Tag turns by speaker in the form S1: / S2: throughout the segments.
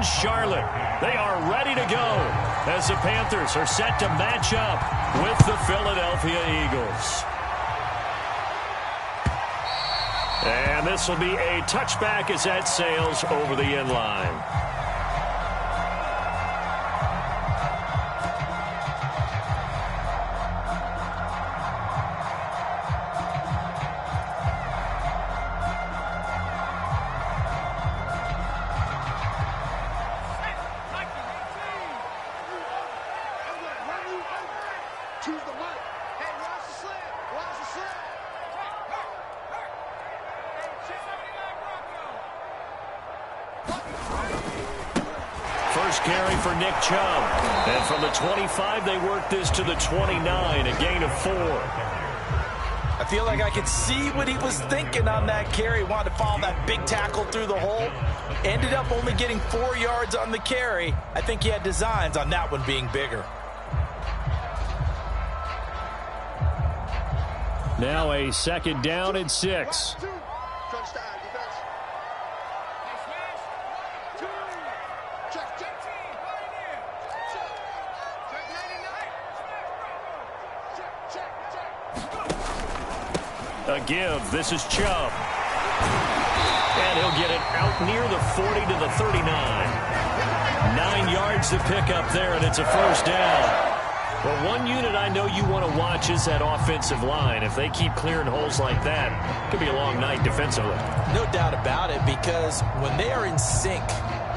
S1: in Charlotte. They are ready to go as the Panthers are set to match up with the Philadelphia Eagles. And this will be a touchback as that sails over the end line.
S2: First carry for Nick Chubb. And from the 25, they work this to the 29, a gain of 4.
S3: I feel like I could see what he was thinking on that carry. Wanted to follow that big tackle through the hole. Ended up only getting 4 yards on the carry. I think he had designs on that one being bigger.
S1: Now a second down and 6. A give. This is Chubb. And he'll get it out near the 40 to the 39. 9 yards to pick up there, and it's a first down. Well, one unit I know you want to watch is that offensive line. If they keep clearing holes like that, it could be a long night defensively.
S3: No doubt about it, because when they are in sync,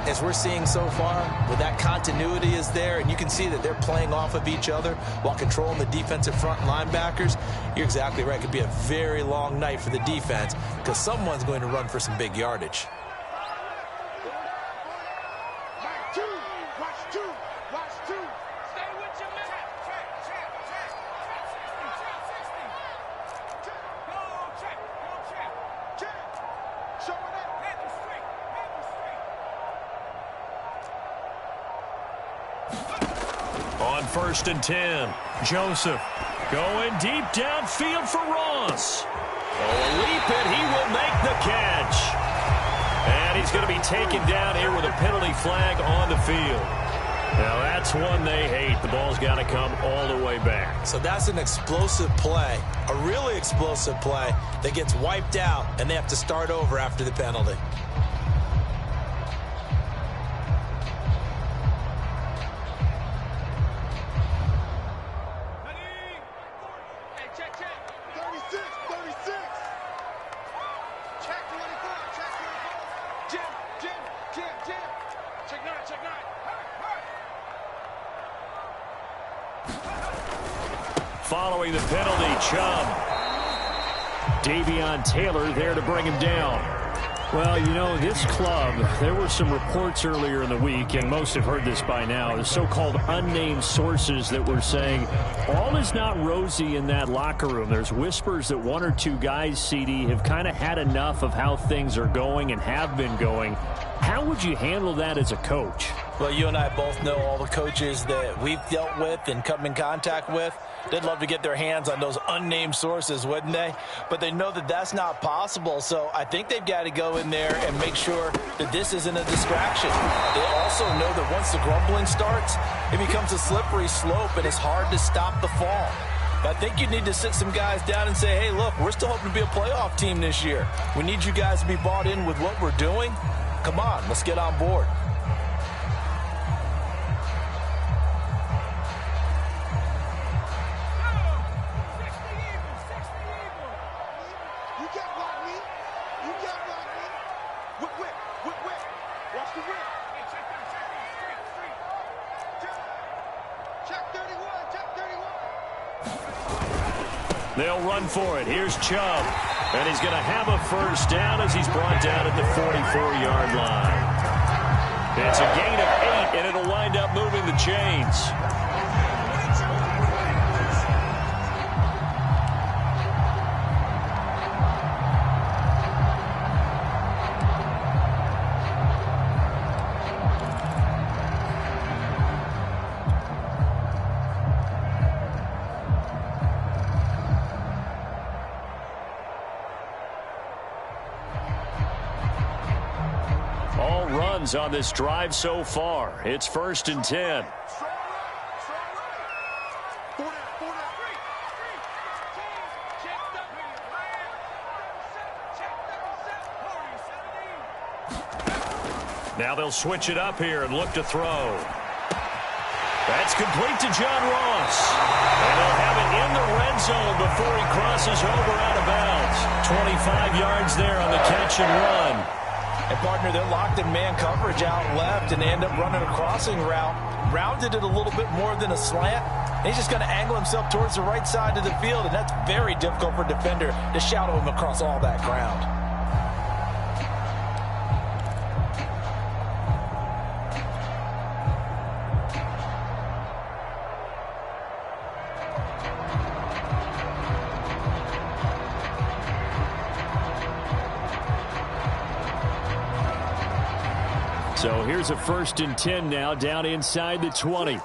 S3: as we're seeing so far, where that continuity is there, and you can see that they're playing off of each other while controlling the defensive front linebackers, you're exactly right. It could be a very long night for the defense because someone's going to run for some big yardage.
S1: On 1st and 10, Joseph going deep downfield for Ross. Oh, leap it, he will make the catch. And he's going to be taken down here with a penalty flag on the field. Now that's one they hate. The ball's got to come all the way back.
S3: So that's an explosive play, a really explosive play that gets wiped out, and they have to start over after the penalty.
S1: Following the penalty, Chubb. Davion Taylor there to bring him down. Well, you know, this club, there were some reports earlier in the week, and most have heard this by now, the so-called unnamed sources that were saying all is not rosy in that locker room. There's whispers that 1 or 2 guys, CD, have kind of had enough of how things are going and have been going. How would you handle that as a coach?
S3: Well, you and I both know all the coaches that we've dealt with and come in contact with. They'd love to get their hands on those unnamed sources, wouldn't they? But they know that that's not possible, so I think they've got to go in there and make sure that this isn't a distraction. They also know that once the grumbling starts, it becomes a slippery slope, and it's hard to stop the fall. But I think you need to sit some guys down and say, hey, look, we're still hoping to be a playoff team this year. We need you guys to be bought in with what we're doing. Come on, let's get on board.
S1: They'll run for it. Here's Chubb. And he's going to have a first down as he's brought down at the 44-yard line. It's a gain of 8, and it'll wind up moving the chains.
S2: runs on this drive so far. It's 1st and 10. Now they'll switch it up here and look to throw. That's complete to John Ross. And they'll have it in the red zone before he crosses over out of bounds. 25 yards there on the catch and run.
S3: And, partner, they're locked in man coverage out left and they end up running a crossing route. Rounded it a little bit more than a slant. And he's just going to angle himself towards the right side of the field, and that's very difficult for a defender to shadow him across all that ground.
S1: So here's a 1st and 10 now, down inside the 20.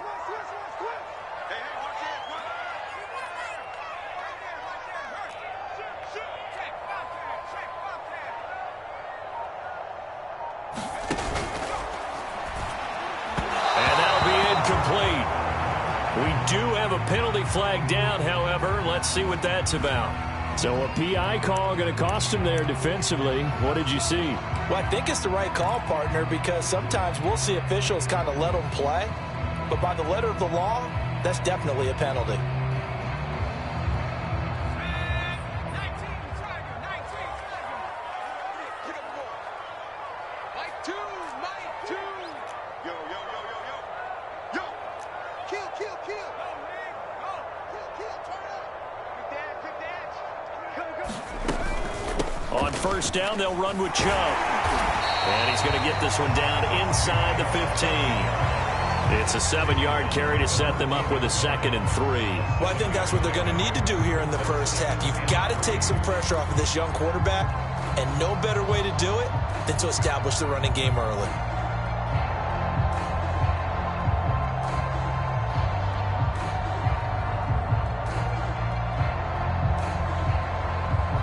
S2: Penalty flag down, however. Let's see what that's about.
S1: So a PI call going to cost him there defensively. What did you see?
S3: Well, I think it's the right call, partner, because sometimes we'll see officials kind of let them play. But by the letter of the law, that's definitely a penalty.
S2: On 1st down, they'll run with Chubb. And he's going to get this one down inside the 15. It's a 7-yard carry to set them up with a 2nd and 3.
S3: Well, I think that's what they're going to need to do here in the first half. You've got to take some pressure off of this young quarterback, and no better way to do it than to establish the running game early.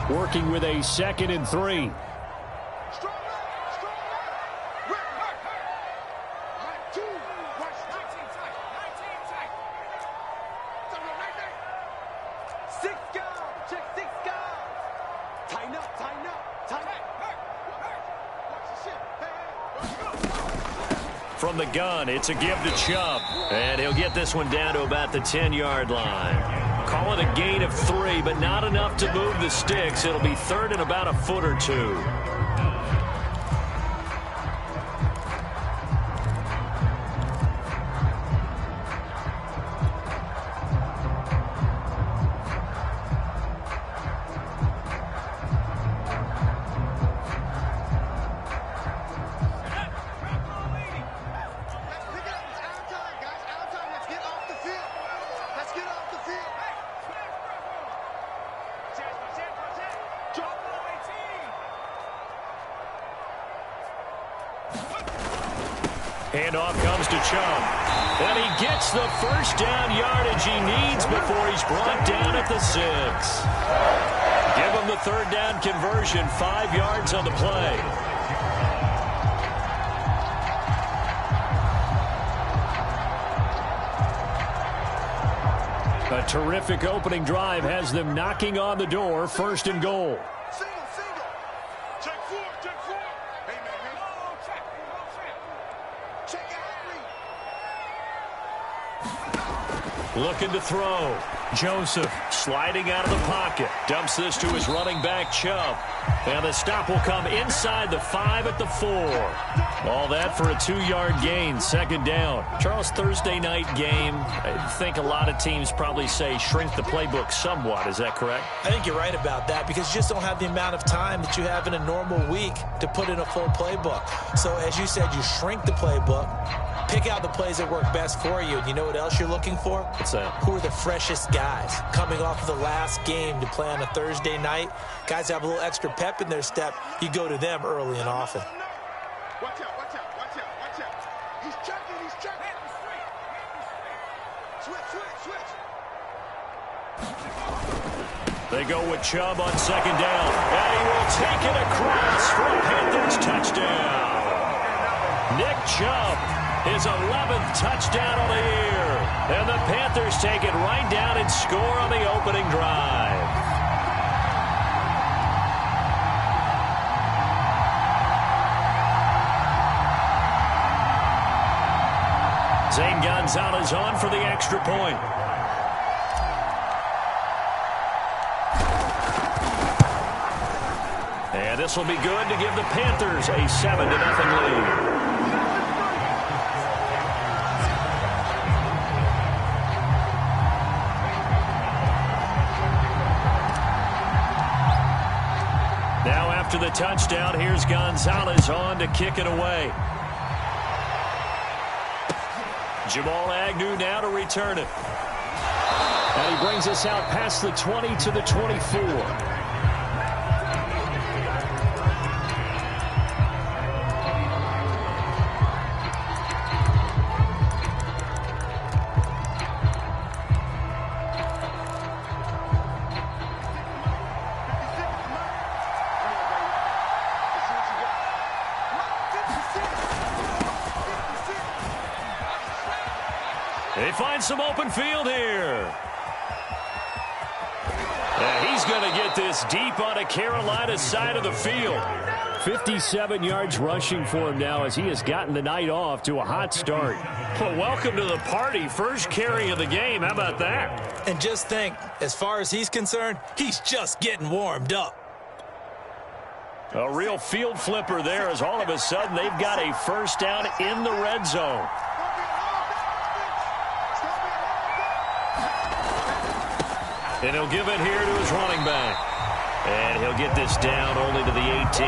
S1: Working with a 2nd and 3.
S2: From the gun, it's a give to Chubb. And he'll get this one down to about the 10-yard line. Call it a gain of 3, but not enough to move the sticks. It'll be 3rd and about a foot or 2. Handoff comes to Chubb. And he gets the 1st down yardage he needs before he's brought down at the 6. Give him the 3rd down conversion, 5 yards on the play.
S1: A terrific opening drive has them knocking on the door. 1st and goal.
S2: Looking to throw. Joseph sliding out of the pocket. Dumps this to his running back, Chubb. And the stop will come inside the 5 at the 4. All that for a 2-yard gain, 2nd down.
S1: Charles, Thursday night game, I think a lot of teams probably say shrink the playbook somewhat. Is that correct?
S3: I think you're right about that because you just don't have the amount of time that you have in a normal week to put in a full playbook. So as you said, you shrink the playbook. Pick out the plays that work best for you. And you know what else you're looking for?
S1: What's that?
S3: Who are the freshest guys coming off of the last game to play on a Thursday night? Guys have a little extra pep in their step. You go to them early and often.
S4: Watch out, watch out, watch out, watch out. He's checking, he's checking. Switch.
S2: They go with Chubb on 2nd down. And he will take it across for a Panthers touchdown. Nick Chubb, his 11th touchdown of the year. And the Panthers take it right down and score on the opening drive. Zane Gonzalez on for the extra point. And this will be good to give the Panthers a 7-0 lead. Now after the touchdown, here's Gonzalez on to kick it away. Jamal Agnew now to return it.
S1: And he brings us out past the 20 to the 24.
S2: They find some open field here. And he's going to get this deep on a Carolina side of the field.
S1: 57 yards rushing for him now as he has gotten the night off to a hot start.
S2: Well, welcome to the party. First carry of the game. How about that?
S3: And just think, as far as he's concerned, he's just getting warmed up.
S2: A real field flipper there as all of a sudden they've got a first down in the red zone. And he'll give it here to his running back. And he'll get this down only to the 18.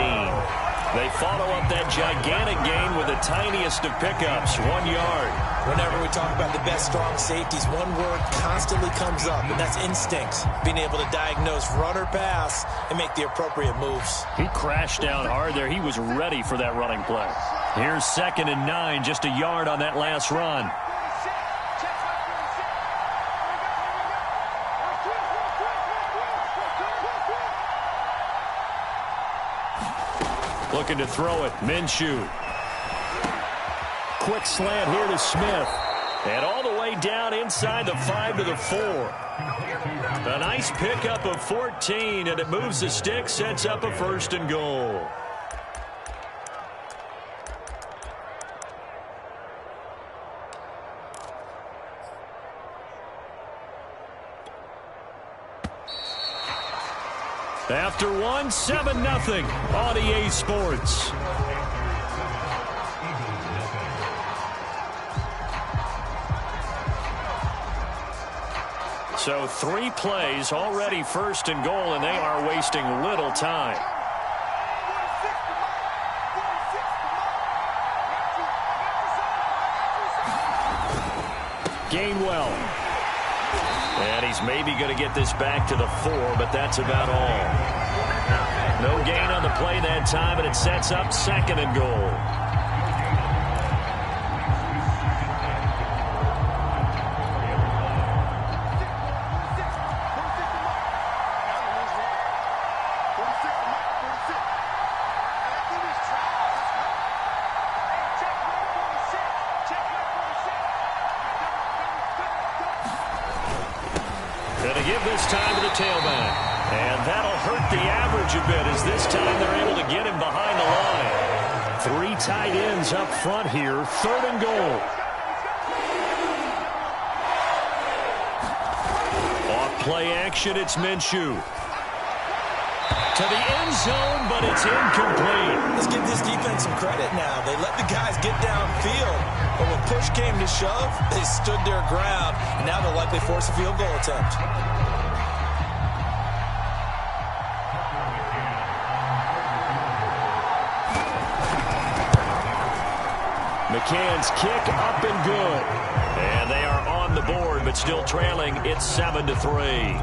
S2: They follow up that gigantic gain with the tiniest of pickups, 1 yard.
S3: Whenever we talk about the best strong safeties, one word constantly comes up, and that's instinct. Being able to diagnose run or pass and make the appropriate moves.
S2: He crashed down hard there. He was ready for that running play. Here's 2nd and 9, just a yard on that last run. Looking to throw it. Minshew.
S1: Quick slant here to Smith.
S2: And all the way down inside the 5 to the 4. A nice pickup of 14, and it moves the stick, sets up a 1st and goal. After one, 7-0 on EA Sports. So 3 plays, already 1st and goal, and they are wasting little time.
S1: Gainwell.
S2: And he's maybe going to get this back to the 4, but that's about all. No gain on the play that time, and it sets up 2nd and goal. Give this time to the tailback. And that'll hurt the average a bit as this time they're able to get him behind the line.
S1: 3 tight ends up front here. 3rd and goal.
S2: Off play action, it's Minshew. To the end zone, but it's incomplete.
S3: Let's give this defense some credit now. They let the guys get downfield. But when push came to shove, they stood their ground. And now they'll likely force a field goal attempt.
S2: McCann's kick up and good. And they are on the board, but still trailing. It's 7-3.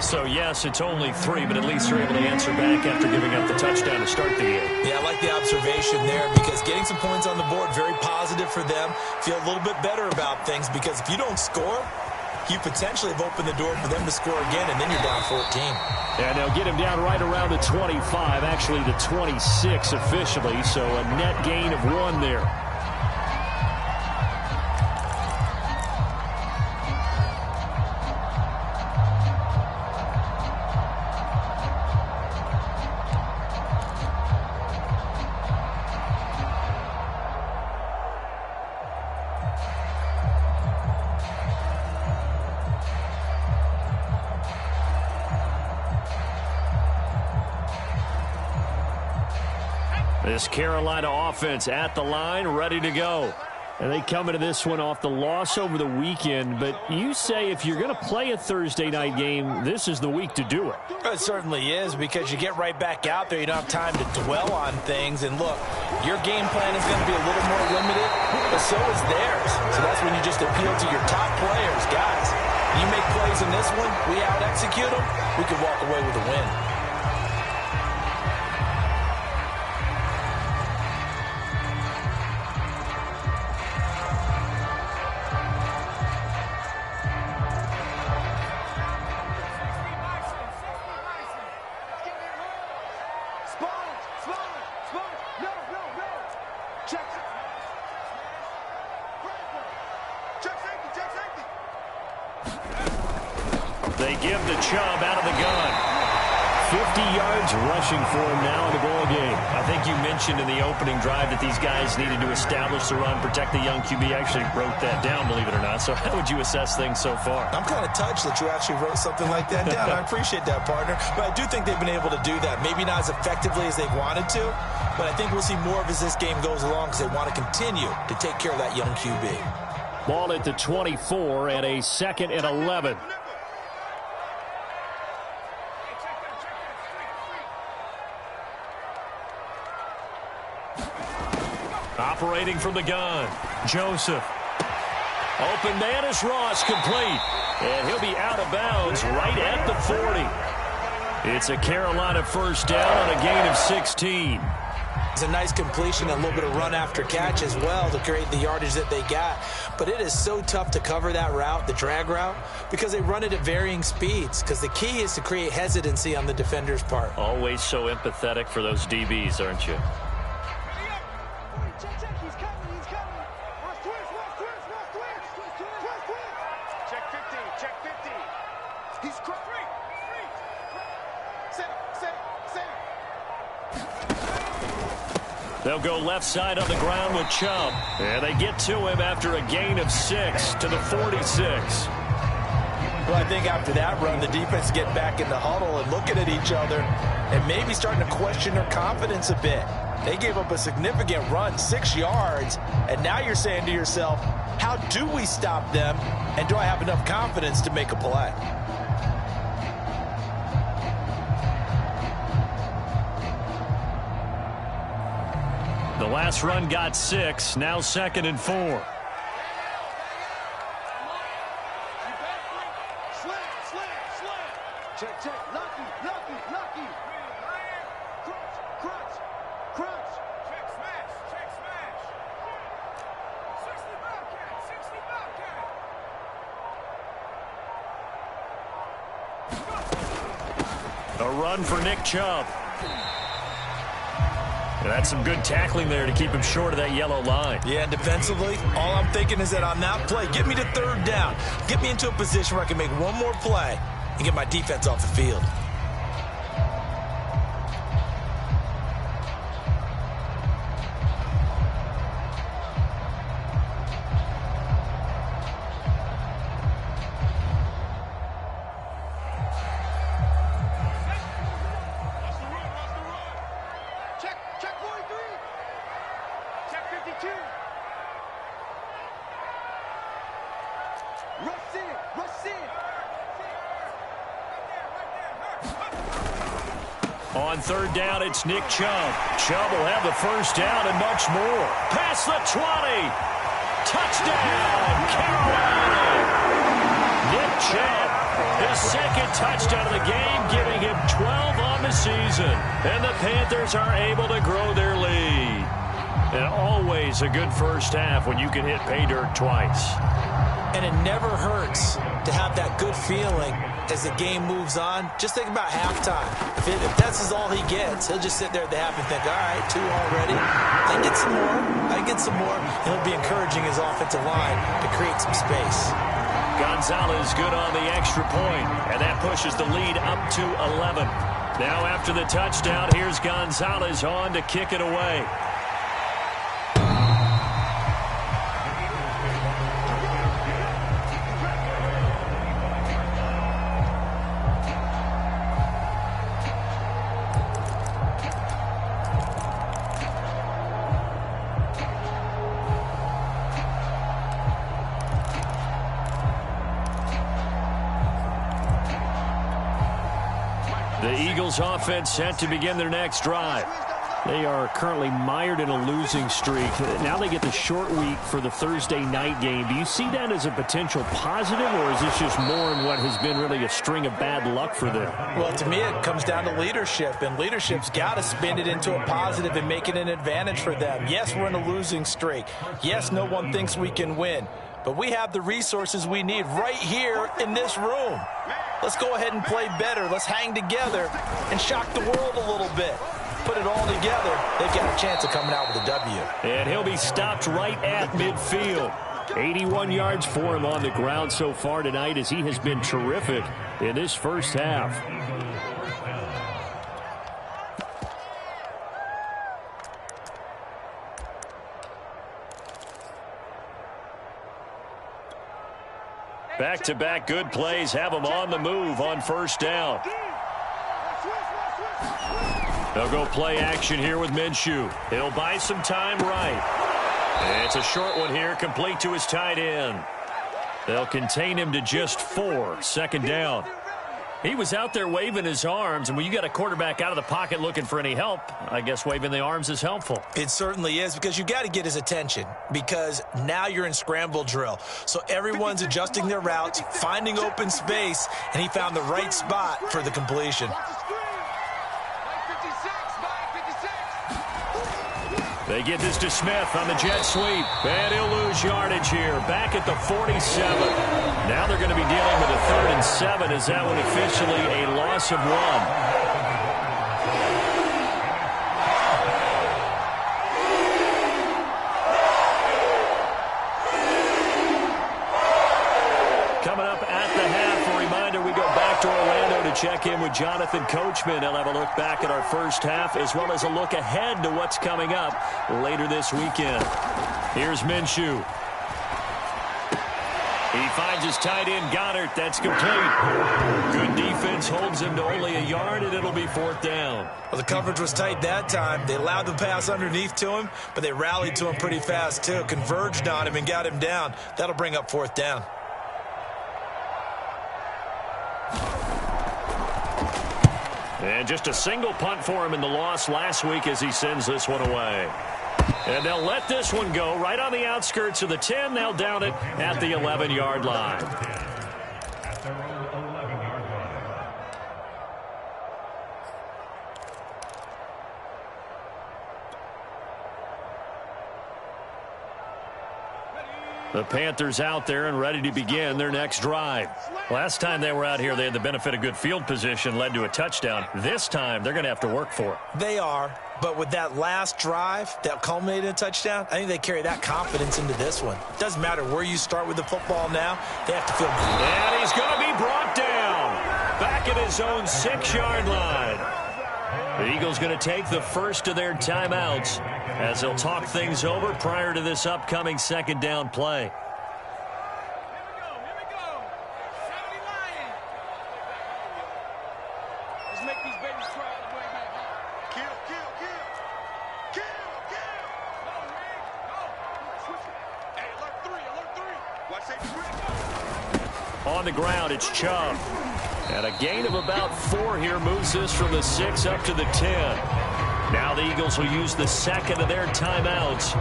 S2: So, yes, it's only 3, but at least they're able to answer back after giving up the touchdown to start the game.
S3: Yeah, I like the observation there because getting some points on the board, very positive for them. Feel a little bit better about things because if you don't score, you potentially have opened the door for them to score again, and then you're down 14.
S1: And they'll get him down right around the 25, actually the 26 officially, so a net gain of 1 there. This Carolina offense at the line, ready to go. And they come into this one off the loss over the weekend. But you say if you're going to play a Thursday night game, this is the week to do it.
S3: It certainly is, because you get right back out there. You don't have time to dwell on things. And look, your game plan is going to be a little more limited, but so is theirs. So that's when you just appeal to your top players. Guys, you make plays in this one, we out-execute them, we can walk away with a win.
S1: They give to Chubb out of the gun. 50 yards rushing for him now in the ball game.
S2: I think you mentioned in the opening drive that these guys needed to establish the run, protect the young QB. I actually wrote that down, believe it or not. So how would you assess things so far?
S3: I'm kind of touched that you actually wrote something like that down. I appreciate that, partner. But I do think they've been able to do that. Maybe not as effectively as they wanted to, but I think we'll see more of as this game goes along, because they want to continue to take care of that young QB.
S1: Ball at the 24 and a 2nd and 11.
S2: Operating from the gun, Joseph. Open man is Ross, complete.
S1: And he'll be out of bounds right at the 40. It's a Carolina first down on a gain of 16.
S3: It's a nice completion, a little bit of run after catch as well to create the yardage that they got. But it is so tough to cover that route, the drag route, because they run it at varying speeds, because the key is to create hesitancy on the defender's part.
S2: Always so empathetic for those DBs, aren't you?
S1: They'll go left side on the ground with Chubb. And they get to him after a gain of 6 to the 46.
S3: Well, I think after that run, the defense get back in the huddle and looking at each other and maybe starting to question their confidence a bit. They gave up a significant run, 6 yards, and now you're saying to yourself, how do we stop them, and do I have enough confidence to make a play?
S1: The last run got 6, now 2nd and 4.
S4: Check, check, lucky. Crunch. Check, smash. 60 Bobcat.
S1: A run for Nick Chubb. And that's some good tackling there to keep him short of that yellow line.
S3: Yeah, and defensively, all I'm thinking is that on that play, get me to 3rd down. Get me into a position where I can make one more play and get my defense off the field.
S1: On 3rd down, it's Nick Chubb. Chubb will have the first down and much more. Past the 20. Touchdown, Carolina. Nick Chubb, his 2nd touchdown of the game, giving him 12 on the season. And the Panthers are able to grow their lead. And always a good first half when you can hit pay dirt twice.
S3: And it never hurts to have that good feeling as the game moves on. Just think about halftime. If that's all he gets, he'll just sit there at the half and think, all right, 2 already. I get some more. I get some more. And he'll be encouraging his offensive line to create some space.
S2: Gonzalez good on the extra point, and that pushes the lead up to 11. Now after the touchdown, here's Gonzalez on to kick it away. The Eagles offense set to begin their next drive.
S1: They are currently mired in a losing streak. Now they get the short week for the Thursday night game. Do you see that as a potential positive, or is this just more in what has been really a string of bad luck for them?
S3: Well, to me, it comes down to leadership, and leadership's got to spin it into a positive and make it an advantage for them. Yes, we're in a losing streak. Yes, no one thinks we can win, but we have the resources we need right here in this room. Let's go ahead and play better. Let's hang together and shock the world a little bit. Put it all together, they've got a chance of coming out with a W.
S1: And he'll be stopped right at midfield. 81 yards for him on the ground so far tonight, as he has been terrific in this first half.
S2: Back-to-back good plays have them on the move on first down. They'll go play action here with Minshew. He'll buy some time right. It's a short one here, complete to his tight end. They'll contain him to just 4, second down. He was out there waving his arms, and when you got a quarterback out of the pocket looking for any help, I guess waving the arms is helpful.
S3: It certainly is, because you got to get his attention, because now you're in scramble drill. So everyone's adjusting their routes, finding open space, and he found the right spot for the completion.
S2: They get this to Smith on the jet sweep, and he'll lose yardage here, back at the 47. Now they're going to be dealing with a 3rd and 7, as that one officially a loss of 1. To Orlando to check in with Jonathan Coachman. He'll have a look back at our first half, as well as a look ahead to what's coming up later this weekend. Here's Minshew. He finds his tight end, Goddard. That's complete. Good defense holds him to only a yard, and it'll be 4th down.
S3: Well, the coverage was tight that time. They allowed the pass underneath to him, but they rallied to him pretty fast, too. Converged on him and got him down. That'll bring up 4th down.
S2: And just a single punt for him in the loss last week as he sends this one away. And they'll let this one go right on the outskirts of the 10. They'll down it at the 11-yard line. The Panthers out there and ready to begin their next drive. Last time they were out here, they had the benefit of good field position, led to a touchdown. This time, they're going to have to work for it.
S3: They are, but with that last drive that culminated in a touchdown, I think they carry that confidence into this one. Doesn't matter where you start with the football now, they have to feel good.
S2: And he's going to be brought down back at his own 6-yard line. The Eagles going to take the first of their timeouts as they'll talk things over prior to this upcoming 2nd down play. On the ground, it's Chubb. And a gain of about 4 here moves this from the 6 up to the 10. Now the Eagles will use the 2nd of their timeouts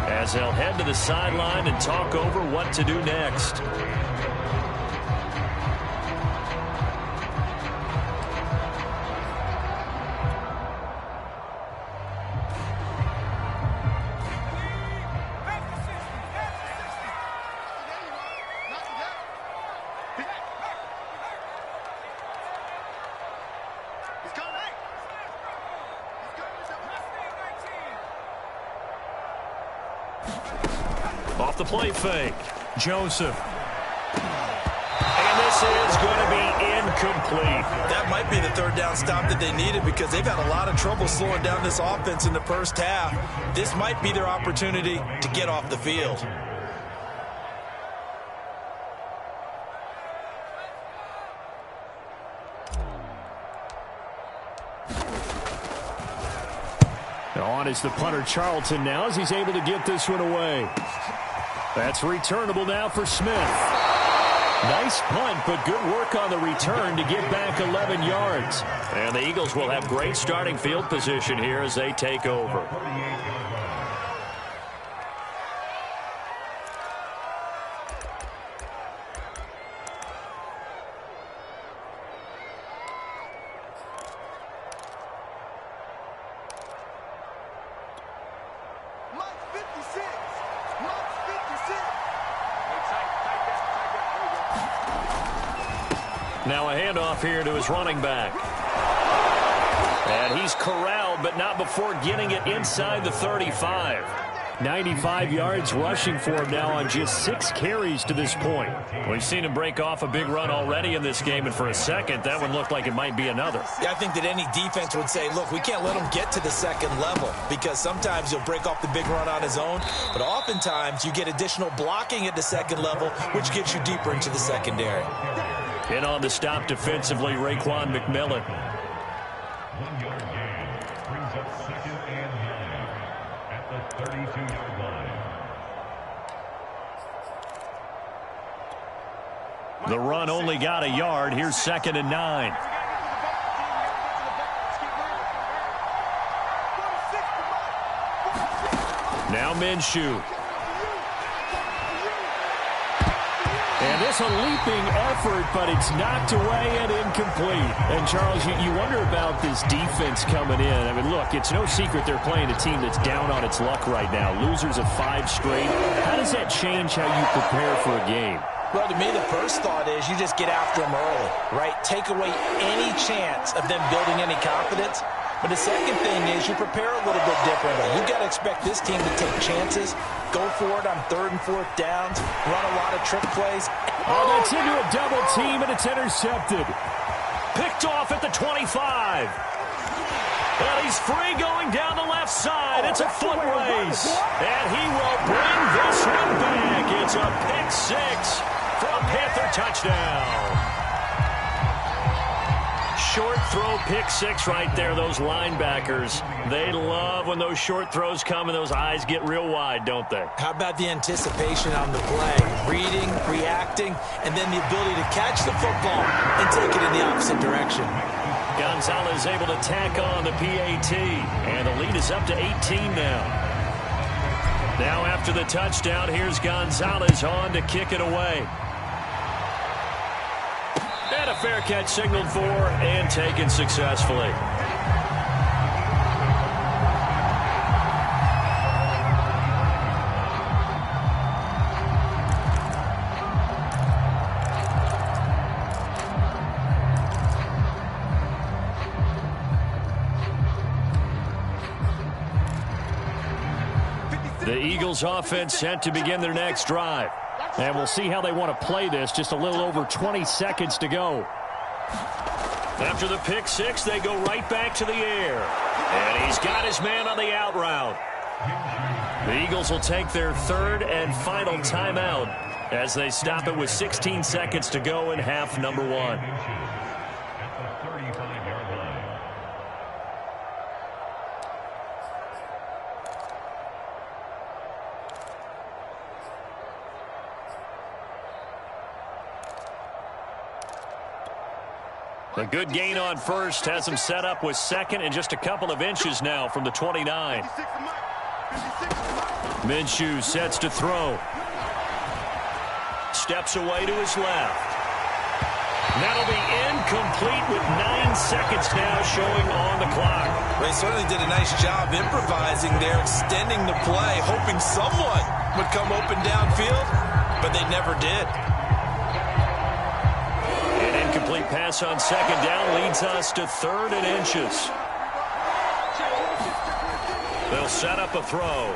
S2: as they'll head to the sideline and talk over what to do next. Off the play fake. Joseph. And this is going to be incomplete.
S3: That might be the third down stop that they needed because they've had a lot of trouble slowing down this offense in the first half. This might be their opportunity to get off the field.
S1: On is the punter Charlton now as he's able to get this one away. That's returnable now for Smith. Nice punt, but good work on the return to get back 11 yards.
S2: And the Eagles will have great starting field position here as they take over. Now a handoff here to his running back. And he's corralled, but not before getting it inside the 35.
S1: 95 yards rushing for him now on just 6 carries to this point.
S2: We've seen him break off a big run already in this game, and for a second, that one looked like it might be another.
S3: Yeah, I think that any defense would say, look, we can't let him get to the second level because sometimes he'll break off the big run on his own, but oftentimes you get additional blocking at the second level, which gets you deeper into the secondary.
S2: In on the stop defensively, Raekwon McMillan.
S5: 1 yard gain. Brings up 2nd and 9 at the 32-yard line.
S2: The run only got a yard. Here's 2nd and 9. Now Minshew.
S1: And this a leaping effort, but it's knocked away and incomplete. And, Charles, you wonder about this defense coming in. I mean, look, it's no secret they're playing a team that's down on its luck right now. Losers of 5 straight. How does that change how you prepare for a game?
S3: Well, to me, the first thought is you just get after them early, right? Take away any chance of them building any confidence. But the second thing is you prepare a little bit differently. You've got to expect this team to take chances, go for it on 3rd and 4th downs, run a lot of trick plays.
S1: Oh, that's into a double team, and it's intercepted.
S2: Picked off at the 25. And he's free going down the left side. It's a foot race. And he will bring this one back. It's a pick 6 for a Panther touchdown. Short throw, pick 6 right there. Those linebackers, they love when those short throws come and those eyes get real wide, don't they?
S3: How about the anticipation on the play? Reading, reacting, and then the ability to catch the football and take it in the opposite direction.
S2: Gonzalez able to tack on the PAT, and the lead is up to 18 now. Now after the touchdown, here's Gonzalez on to kick it away. And a fair catch signaled for and taken successfully. The Eagles offense set to begin their next drive.
S1: And we'll see how they want to play this. Just a little over 20 seconds to go.
S2: After the pick 6, they go right back to the air. And he's got his man on the out route. The Eagles will take their 3rd and final timeout as they stop it with 16 seconds to go in half number 1.
S5: At the 35-yard line.
S2: A good gain on first has him set up with 2nd and just a couple of inches now from the 29. Minshew sets to throw. Steps away to his left. That'll be incomplete with 9 seconds now showing on the clock.
S3: They certainly did a nice job improvising there, extending the play, hoping someone would come open downfield, but they never did.
S2: An incomplete pass on 2nd down leads us to 3rd and inches. They'll set up a throw.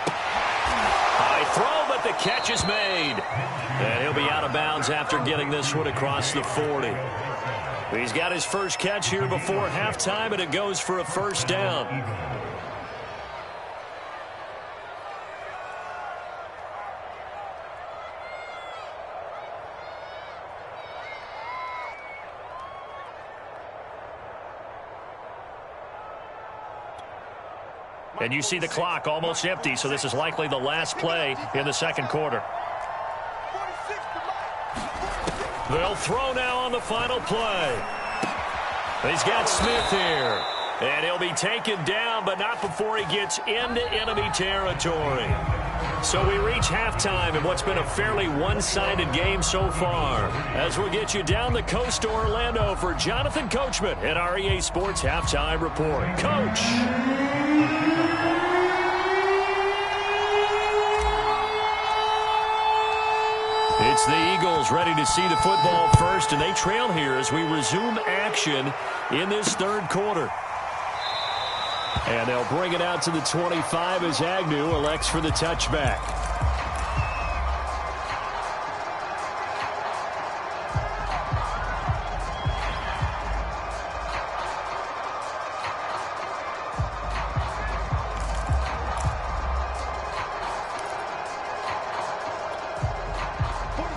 S2: High throw, but The catch is made. And he'll be out of bounds after getting this one across the 40. He's got his first catch here before halftime, and it goes for a first down. And you see the clock almost empty, so this is likely the last play in the second quarter. They'll throw now on the final play. He's got Smith here. And he'll be taken down, but not before he gets into enemy territory. So we reach halftime in what's been a fairly one-sided game so far. As we'll get you down the coast to Orlando for Jonathan Coachman at our EA Sports Halftime Report. Coach! It's the Eagles ready to see the football first, and they trail here as we resume action in this third quarter. And they'll bring it out to the 25 as Agnew elects for the touchback.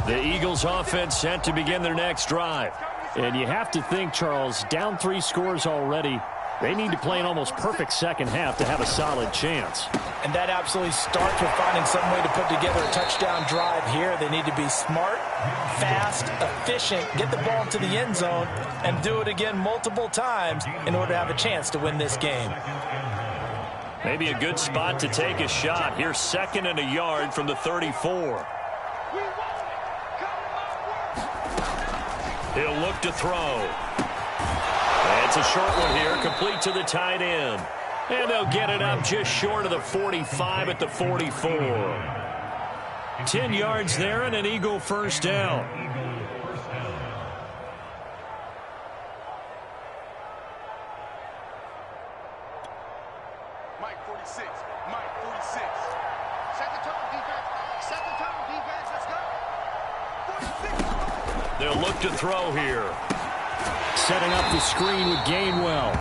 S2: The Eagles offense set to begin their next drive.
S1: And you have to think, Charles, down 3 scores already. They need to play an almost perfect second half to have a solid chance.
S3: And that absolutely starts with finding some way to put together a touchdown drive here. They need to be smart, fast, efficient, get the ball to the end zone, and do it again multiple times in order to have a chance to win this game.
S2: Maybe a good spot to take a shot. Here's 2nd and a yard from the 34. He'll look to throw. It's a short one here, complete to the tight end. And they'll get it up just short of the 45 at the 44. 10 yards there and an Eagle first down.
S4: Mike 46. Mike 46. Second tone defense. Second tone defense. Let's go. 46.
S2: They'll look to throw here.
S1: Setting up the screen with Gainwell.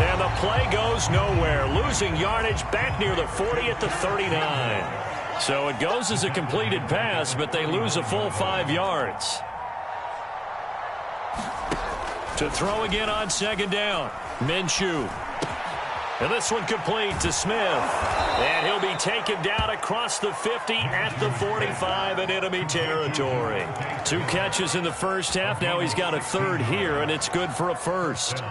S2: And the play goes nowhere. Losing yardage back near the 40 at the 39. So it goes as a completed pass, but they lose a full 5 yards. To throw again on second down. Minshew. And this one complete to Smith. And he'll be taken down across the 50 at the 45 in enemy territory. 2 catches in the first half. Now he's got a third here, and it's good for a first.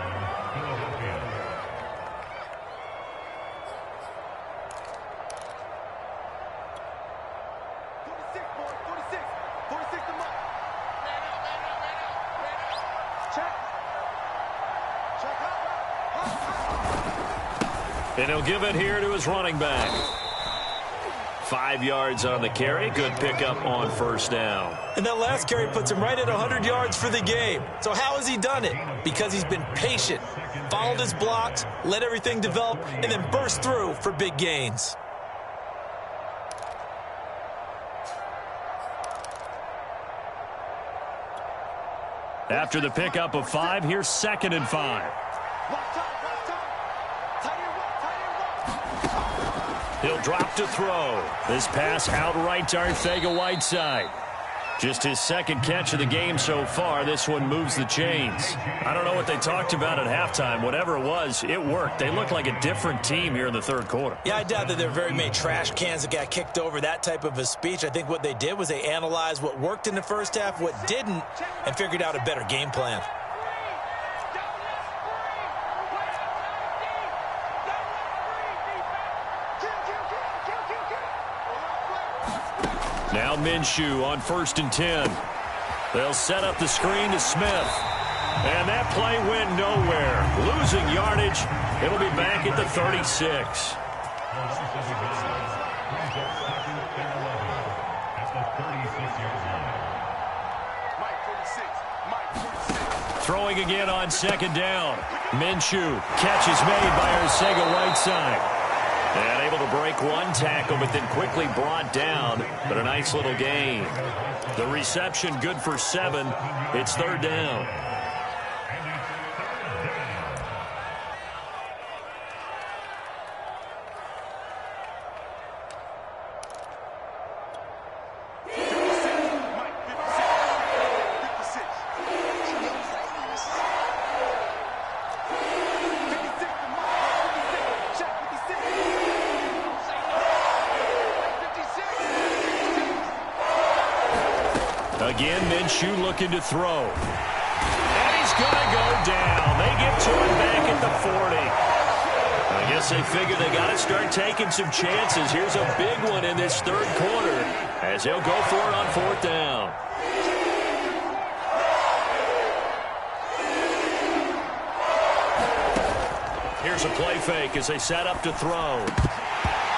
S2: And he'll give it here to his running back. 5 yards on the carry. Good pickup on first down.
S3: And that last carry puts him right at 100 yards for the game. So how has he done it? Because he's been patient, followed his blocks, let everything develop, and then burst through for big gains.
S2: After the pickup of 5, here's 2nd and 5. He'll drop to throw. This pass outright to Arcega-Whiteside. Just his 2nd catch of the game so far. This one moves the chains. I don't know what they talked about at halftime. Whatever it was, it worked. They look like a different team here in the third quarter.
S3: Yeah, I doubt that there are very many trash cans that got kicked over, that type of a speech. I think what they did was they analyzed what worked in the first half, what didn't, and figured out a better game plan.
S2: Now Minshew on 1st and 10. They'll set up the screen to Smith. And that play went nowhere. Losing yardage. It'll be back at the 36. Throwing again on 2nd down. Minshew. Catch is made by Arcega-Whiteside. And able to break one tackle, but then quickly brought down. But a nice little gain. The reception good for 7. It's third down. Again, Minshew looking to throw. And he's going to go down. They get to him back at the 40. I guess they figure they got to start taking some chances. Here's a big one in this third quarter as he'll go for it on fourth down. Here's a play fake as they set up to throw.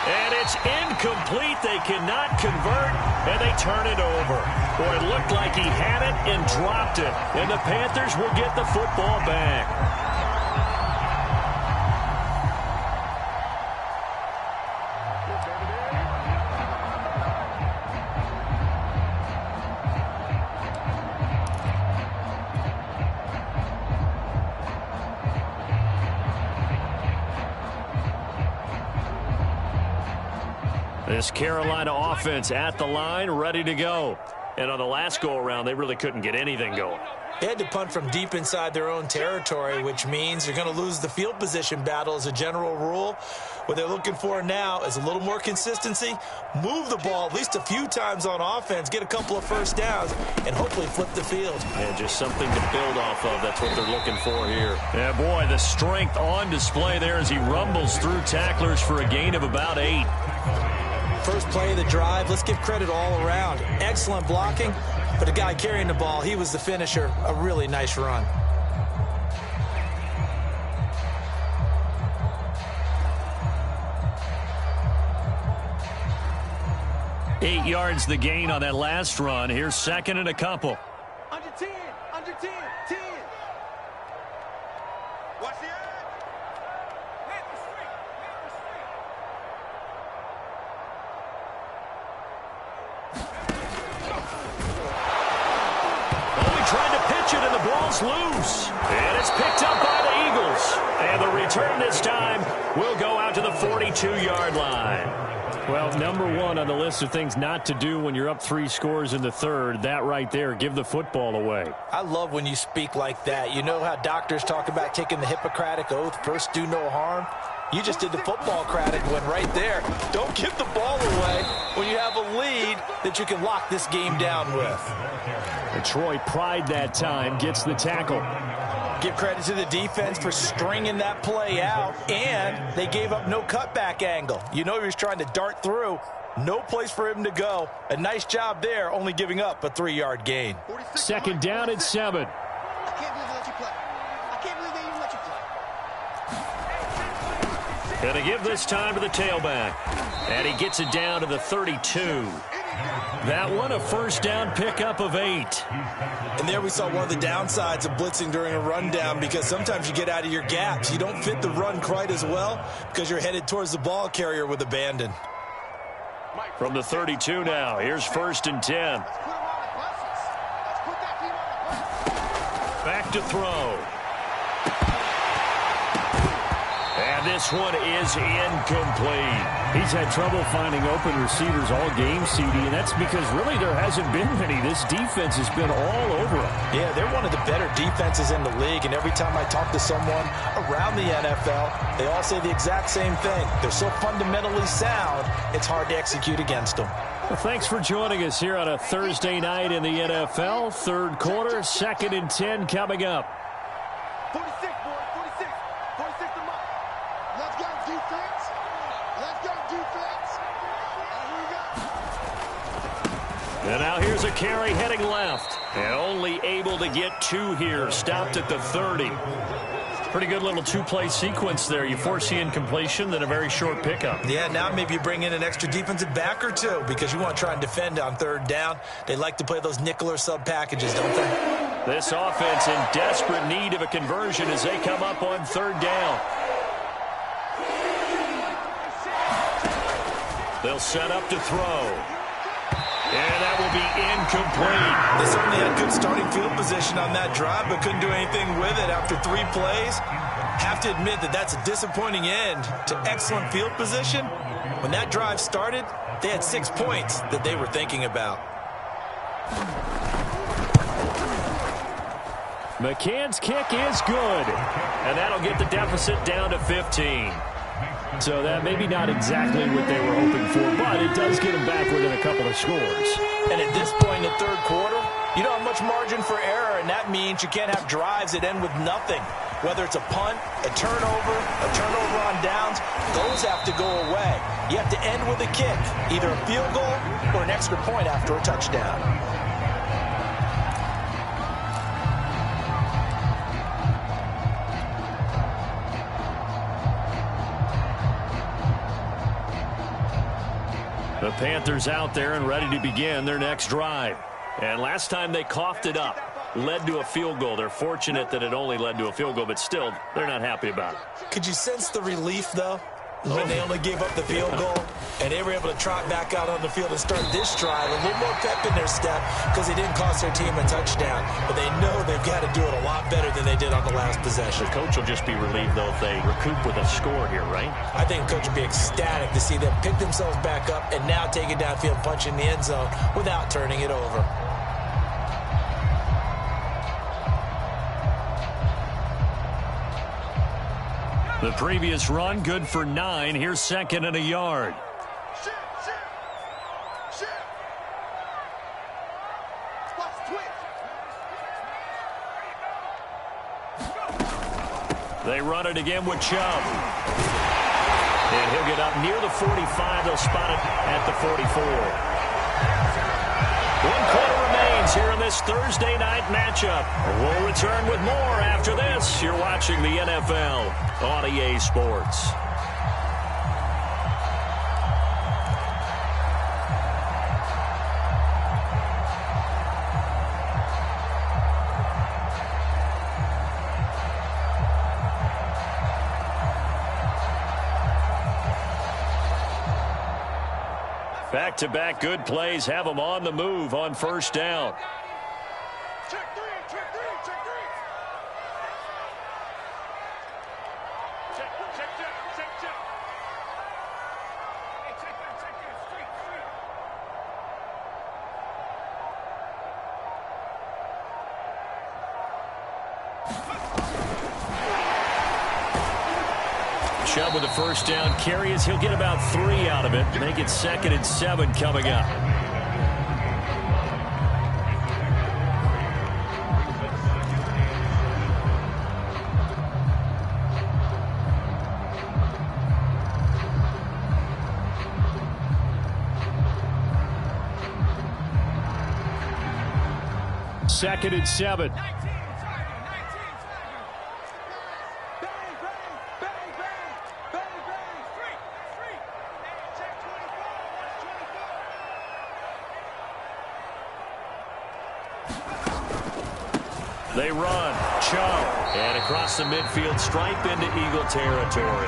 S2: And it's incomplete. They cannot convert, and they turn it over. Boy, it looked like he had it and dropped it. And the Panthers will get the football back. This Carolina offense at the line, ready to go. And on the last go-around, they really couldn't get anything going.
S3: They had to punt from deep inside their own territory, which means you're going to lose the field position battle as a general rule. What they're looking for now is a little more consistency, move the ball at least a few times on offense, get a couple of first downs, and hopefully flip the field.
S2: And just something to build off of. That's what they're looking for here. Yeah, boy, the strength on display there as he rumbles through tacklers for a gain of about 8.
S3: First play of the drive, let's give credit all around. Excellent blocking, but the guy carrying the ball, he was the finisher. A really nice run.
S2: Eight yards the gain on that last run. Here's second and a couple.
S4: Under 10, 10. Watch the edge.
S2: Tried to pitch it, and the ball's loose. And it's picked up by the Eagles. And the return this time will go out to the 42-yard line.
S1: Well, number one on the list of things not to do when you're up 3 scores in the third, that right there, give the football away.
S3: I love when you speak like that. You know how doctors talk about taking the Hippocratic Oath, first do no harm? You just did the football-cratic one right there. Don't give the ball away when you have a lead that you can lock this game down with.
S1: Troy Pride that time gets the tackle.
S3: Give credit to the defense for stringing that play out, and they gave up no cutback angle. You know he was trying to dart through. No place for him to go. A nice job there, only giving up a 3-yard gain.
S1: Second down at 7.
S4: I can't believe they let you play. I can't believe they even let you play.
S2: Going to give this time to the tailback. And he gets it down to the 32. That one a first down pickup of 8.
S3: And there we saw one of the downsides of blitzing during a rundown, because sometimes you get out of your gaps. You don't fit the run quite as well because you're headed towards the ball carrier with abandon.
S2: From the 32 now, here's first and 10. Back to throw. And this one is incomplete.
S1: He's had trouble finding open receivers all game, CD, and that's because really there hasn't been many. This defense has been all over him.
S3: Yeah, they're one of the better defenses in the league, and every time I talk to someone around the NFL, they all say the exact same thing. They're so fundamentally sound, it's hard to execute against them.
S1: Well, thanks for joining us here on a Thursday night in the NFL. Third quarter, second and 10 coming up.
S4: 46, boy, 46. 46 to mark. Let's go, defense. Let's go, defense. And here we go.
S2: And now here's a carry heading left. And only able to get 2 here. Stopped at the 30. Pretty good little 2-play sequence there. You force the incompletion, then a very short pickup.
S3: Yeah, now maybe you bring in an extra defensive back or 2 because you want to try and defend on third down. They like to play those nickel or sub packages, don't they?
S2: This offense in desperate need of a conversion as they come up on third down. They'll set up to throw. And that will be incomplete.
S3: They certainly had good starting field position on that drive, but couldn't do anything with it after 3 plays. Have to admit that that's a disappointing end to excellent field position. When that drive started, they had 6 points that they were thinking about.
S2: McCann's kick is good. And that'll get the deficit down to 15.
S1: So that maybe not exactly what they were hoping for, but it does get them back within a couple of scores.
S3: And at this point in the third quarter, you don't have much margin for error, and that means you can't have drives that end with nothing. Whether it's a punt, a turnover on downs, those have to go away. You have to end with a kick, either a field goal or an extra point after a touchdown.
S1: The Panthers out there and ready to begin their next drive.
S2: And last time they coughed it up, led to a field goal. They're fortunate that it only led to a field goal, but still, they're not happy about it.
S3: Could you sense the relief, though, when they only gave up the field goal and they were able to trot back out on the field and start this drive a little more pep in their step because they didn't cost their team a touchdown, but they know they've got to do it a lot better than they did on the last possession.
S2: The coach will just be relieved, though, if they recoup with a score here, right?
S3: I think the coach will be ecstatic to see them pick themselves back up and now take it downfield, punch in the end zone without turning it over.
S1: The previous run, good for 9. Here's 2nd and a yard.
S2: They run it again with Chubb. And he'll get up near the 45. They'll spot it at the 44. 1 quarter remains here in this Thursday night matchup. We'll return with more after this. You're watching the NFL on EA Sports. Back-to-back good plays have them on the move on first down.
S4: Check three.
S1: Chubb with the first down carry as he'll get about 3 out of it. Make it 2nd and 7 coming up. Second and 7.
S2: They run. Chubb. And across the midfield stripe into Eagle territory.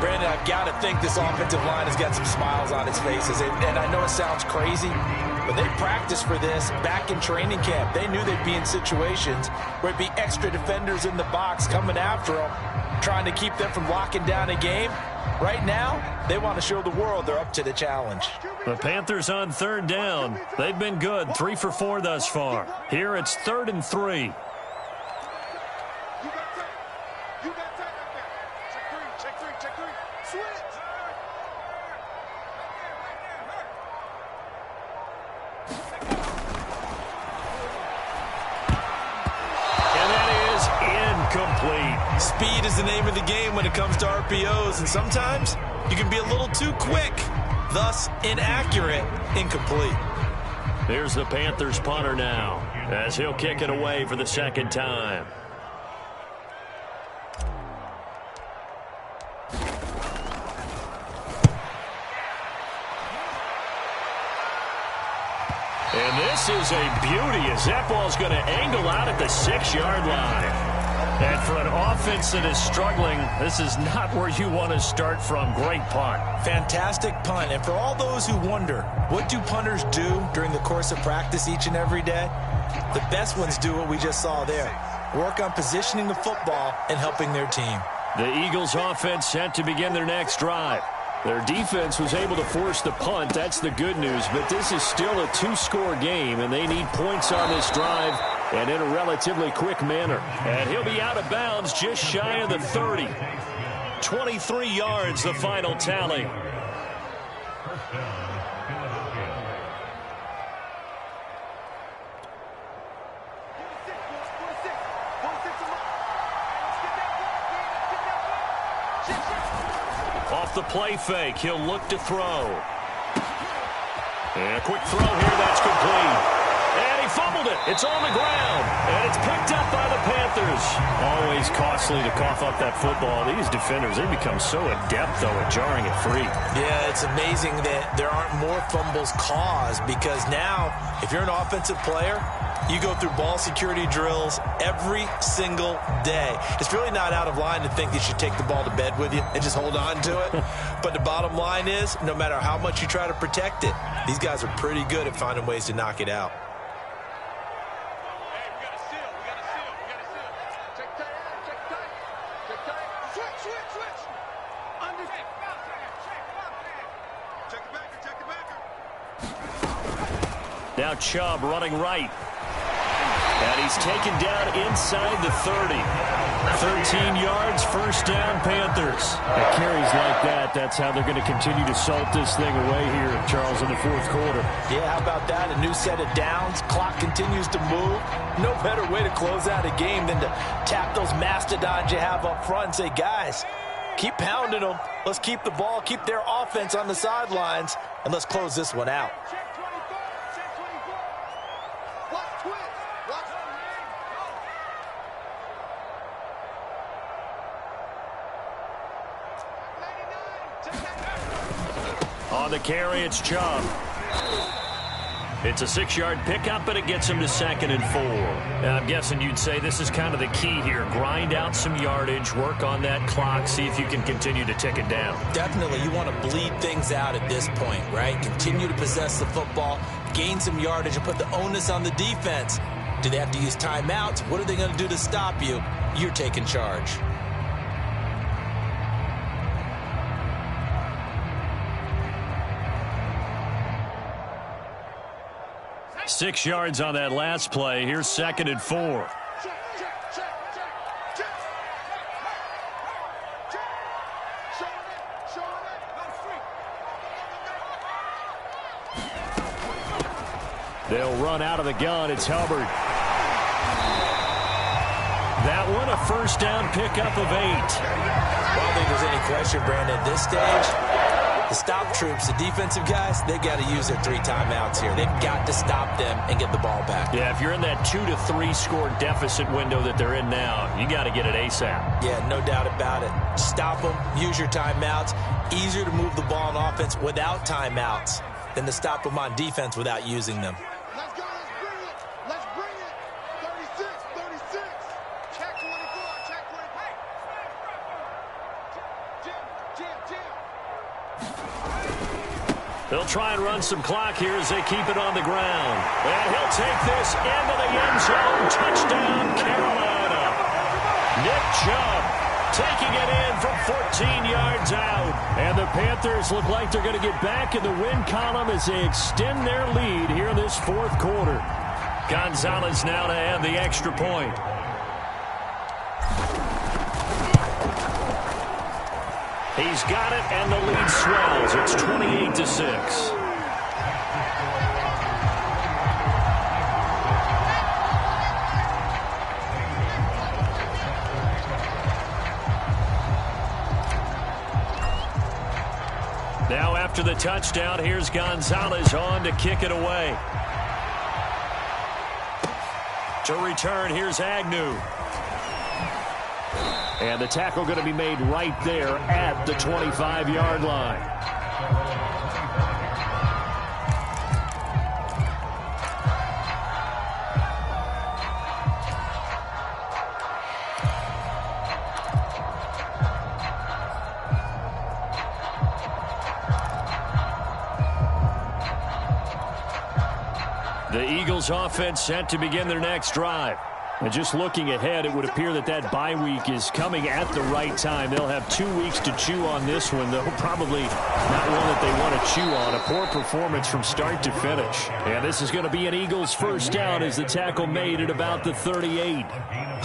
S3: Brandon, I've got to think this offensive line has got some smiles on its faces. And I know it sounds crazy, but they practiced for this back in training camp. They knew they'd be in situations where it'd be extra defenders in the box coming after them, trying to keep them from locking down a game. Right now, they want to show the world they're up to the challenge.
S1: The Panthers on 3rd down. They've been good, 3 for 4 thus far. Here it's 3rd and 3.
S3: Speed is the name of the game when it comes to RPOs, and sometimes you can be a little too quick, thus inaccurate, incomplete.
S1: Here's the Panthers punter now, as he'll kick it away for the 2nd time.
S2: And this is a beauty as that ball's going to angle out at the 6-yard line. And for an offense that is struggling, this is not where you want to start from. Great punt.
S3: Fantastic punt. And for all those who wonder, what do punters do during the course of practice each and every day? The best ones do what we just saw there. Work on positioning the football and helping their team.
S1: The Eagles offense set to begin their next drive. Their defense was able to force the punt. That's the good news. But this is still a two-score game, and they need points on this drive and in a relatively quick manner.
S2: And he'll be out of bounds just shy of the 30. 23 yards, the final tally.
S5: First down, Philadelphia.
S2: Off the play fake, he'll look to throw. And a quick throw here, that's complete. And he fumbled it. It's on the ground. And it's picked up by the Panthers.
S1: Always costly to cough up that football. These defenders, they become so adept, though, at jarring it free.
S3: Yeah, it's amazing that there aren't more fumbles caused, because now, if you're an offensive player, you go through ball security drills every single day. It's really not out of line to think you should take the ball to bed with you and just hold on to it. But the bottom line is, no matter how much you try to protect it, these guys are pretty good at finding ways to knock it out.
S2: Now Chubb running right. And he's taken down inside the 30. 13 yards, first down, Panthers.
S1: At carries like that, that's how they're going to continue to salt this thing away here, Charles, in the fourth quarter.
S3: Yeah, how about that? A new set of downs. Clock continues to move. No better way to close out a game than to tap those mastodons you have up front and say, guys, keep pounding them. Let's keep the ball, keep their offense on the sidelines, and let's close this one out.
S2: On the carry, it's Chubb. It's a 6-yard pickup, and it gets him to 2nd and 4.
S1: I'm guessing you'd say this is kind of the key here. Grind out some yardage, work on that clock, see if you can continue to tick it down.
S3: Definitely, you want to bleed things out at this point, right? Continue to possess the football, gain some yardage, and put the onus on the defense. Do they have to use timeouts? What are they going to do to stop you? You're taking charge.
S2: Six yards on that last play. Here's 2nd and 4.
S1: They'll run out of the gun. It's Hubbard.
S2: That one, a first down pickup of 8.
S3: I don't think there's any question, Brandon, at this stage. The stop troops, the defensive guys, they've got to use their 3 timeouts here. They've got to stop them and get the ball back.
S1: Yeah, if you're in that 2 to 3 score deficit window that they're in now, you got to get it ASAP.
S3: Yeah, no doubt about it. Stop them, use your timeouts. Easier to move the ball on offense without timeouts than to stop them on defense without using them.
S4: Let's go, let's bring it. Let's bring it. 36, 36. Check 24, check 24. Jim.
S2: They'll try and run some clock here as they keep it on the ground. And he'll take this into the end zone. Touchdown, Carolina. Nick Chubb taking it in from 14 yards out.
S1: And the Panthers look like they're going to get back in the win column as they extend their lead here in this fourth quarter.
S2: Gonzalez now to add the extra point. He's got it, and the lead swells. It's 28-6. Now after the touchdown, here's Gonzalez on to kick it away. To return, here's Agnew.
S1: And the tackle going to be made right there at the 25-yard line. The Eagles offense set to begin their next drive. And just looking ahead, it would appear that that bye week is coming at the right time. They'll have 2 weeks to chew on this one, though probably not one that they want to chew on. A poor performance from start to finish. And this is going to be an Eagles first down as the tackle made at about the 38.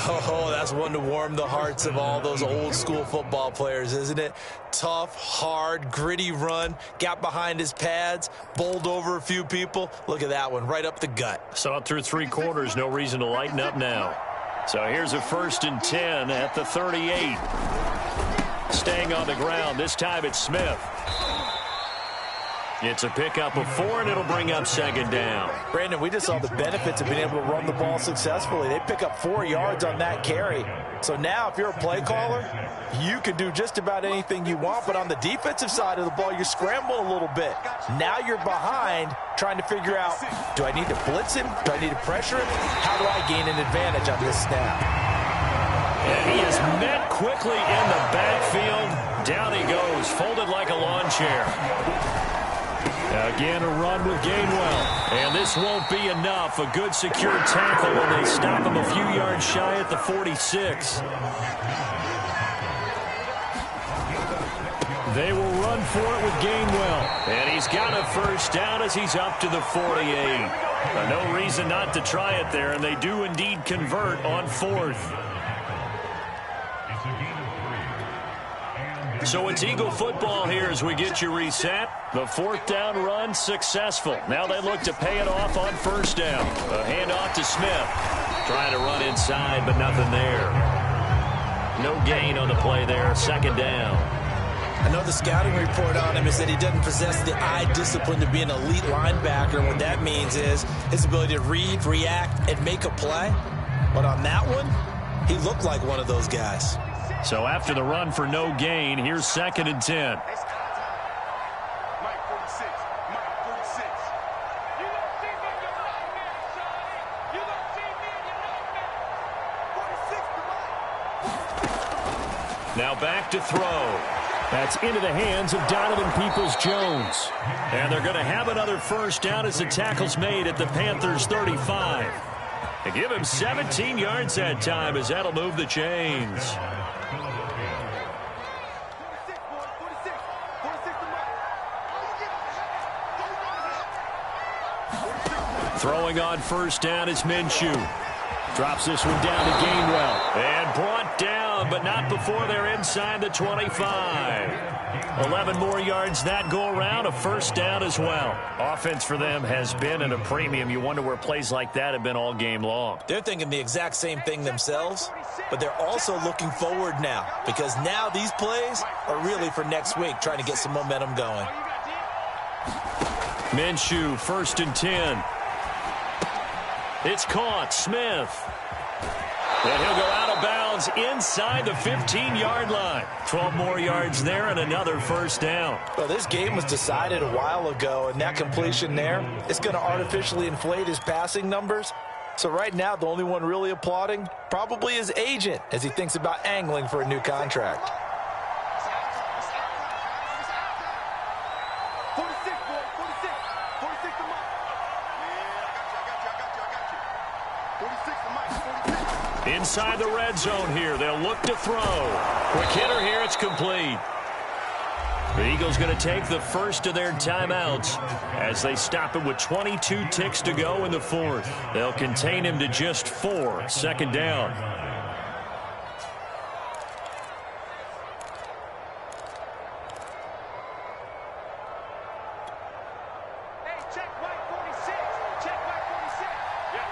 S3: Oh, that's one to warm the hearts of all those old school football players, isn't it? Tough, hard, gritty run, got behind his pads, bowled over a few people. Look at that one, right up the gut.
S2: Saw it through 3 quarters, no reason to lighten up now. So here's a 1st and 10 at the 38. Staying on the ground, this time it's Smith. It's a pickup of 4, and it'll bring up 2nd down.
S3: Brandon, we just saw the benefits of being able to run the ball successfully. They pick up 4 yards on that carry. So now if you're a play caller, you can do just about anything you want. But on the defensive side of the ball, you scramble a little bit. Now you're behind trying to figure out, do I need to blitz him? Do I need to pressure him? How do I gain an advantage on this snap?
S2: And he is met quickly in the backfield. Down he goes, folded like a lawn chair.
S1: Again, a run with Gainwell. And this won't be enough. A good secure tackle when they stop him a few yards shy at the 46. They will run for it with Gainwell.
S2: And he's got a first down as he's up to the 48. No reason not to try it there, and they do indeed convert on 4th. So it's Eagle football here as we get you reset. The 4th down run successful. Now they look to pay it off on 1st down. A handoff to Smith. Trying to run inside, but nothing there. No gain on the play there. 2nd down.
S3: I know the scouting report on him is that he doesn't possess the eye discipline to be an elite linebacker. And what that means is his ability to read, react, and make a play. But on that one, he looked like one of those guys.
S2: So after the run for no gain, here's 2nd and 10. Now back to throw.
S1: That's into the hands of Donovan Peoples-Jones.
S2: And they're going to have another first down as the tackle's made at the Panthers' 35. They give him 17 yards that time as that'll move the chains. Throwing on 1st down is Minshew.
S1: Drops this one down to Gainwell.
S2: And brought down, but not before they're inside the 25. 11 more yards that go around, a first down as well. Offense for them has been at a premium. You wonder where plays like that have been all game long.
S3: They're thinking the exact same thing themselves, but they're also looking forward now because now these plays are really for next week, trying to get some momentum going.
S2: Minshew, 1st and 10. It's caught. Smith. And he'll go out of bounds inside the 15-yard line. 12 more yards there and another first down.
S3: Well, this game was decided a while ago, and that completion there is going to artificially inflate his passing numbers. So right now, the only one really applauding probably his agent as he thinks about angling for a new contract.
S4: 46, boy, 46. 46 to Mike. Yeah, I got you. 46 to Mike. 46.
S2: Inside the red zone here. They'll look to throw. Quick hitter here. It's complete. The Eagles going to take the first of their timeouts as they stop him with 22 ticks to go in the 4th. They'll contain him to just 4. 2nd down.
S4: Hey, check Mike 46. Check Mike 46. Yeah.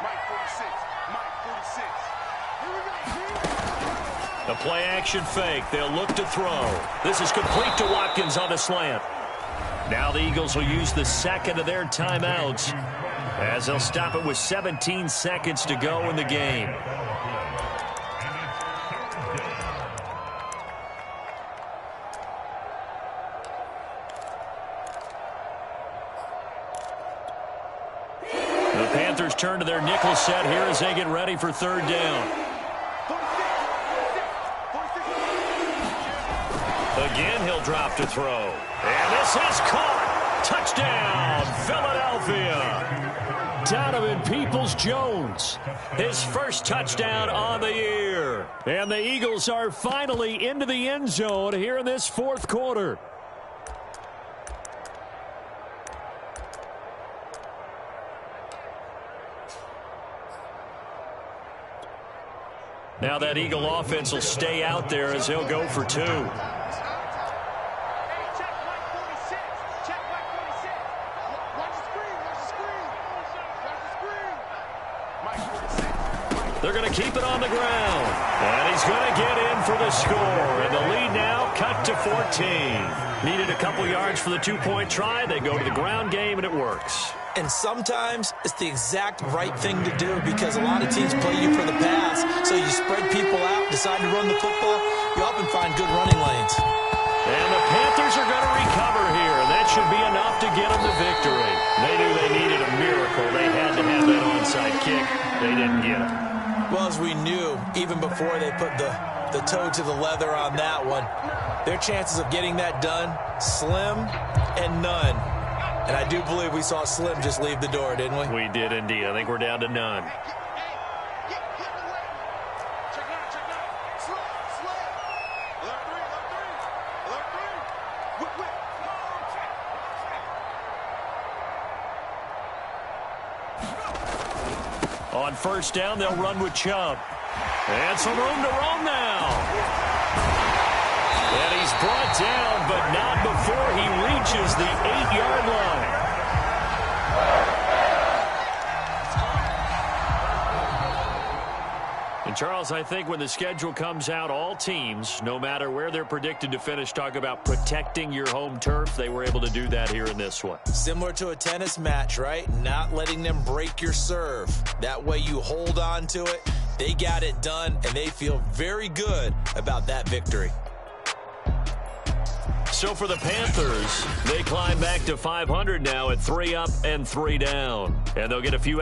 S4: Mike 46. Mike 46. Here we go.
S2: The play action fake. They'll look to throw. This is complete to Watkins on a slant. Now the Eagles will use the 2nd of their timeouts as they'll stop it with 17 seconds to go in the game. The Panthers turn to their nickel set here as they get ready for 3rd down. Again, he'll drop to throw. And this is caught. Touchdown, Philadelphia.
S1: Donovan Peoples-Jones, his first touchdown on the year. And the Eagles are finally into the end zone here in this fourth quarter. Now that Eagle offense will stay out there as he'll go for two. They're going to keep it on the ground. And he's going to get in for the score. And the lead now cut to 14. Needed a couple yards for the two-point try. They go to the ground game, and it works.
S3: And sometimes it's the exact right thing to do because a lot of teams play you for the pass. So you spread people out, decide to run the football. You often find good running lanes.
S1: And the Panthers are going to recover here. And that should be enough to get them the victory. They knew they needed a miracle. They had to have that onside kick. They didn't get it.
S3: Well, as we knew, even before they put the toe to the leather on that one, their chances of getting that done, slim and none. And I do believe we saw Slim just leave the door, didn't we?
S1: We did indeed. I think we're down to none. On first down, they'll run with Chubb. And some room to roam now. And he's brought down, but not before he reaches the 8-yard line. And, Charles, I think when the schedule comes out, all teams, no matter where they're predicted to finish, talk about protecting your home turf. They were able to do that here in this one.
S3: Similar to a tennis match, right? Not letting them break your serve. That way you hold on to it. They got it done, and they feel very good about that victory.
S1: So for the Panthers, they climb back to 500 now at 3 up and 3 down. And they'll get a few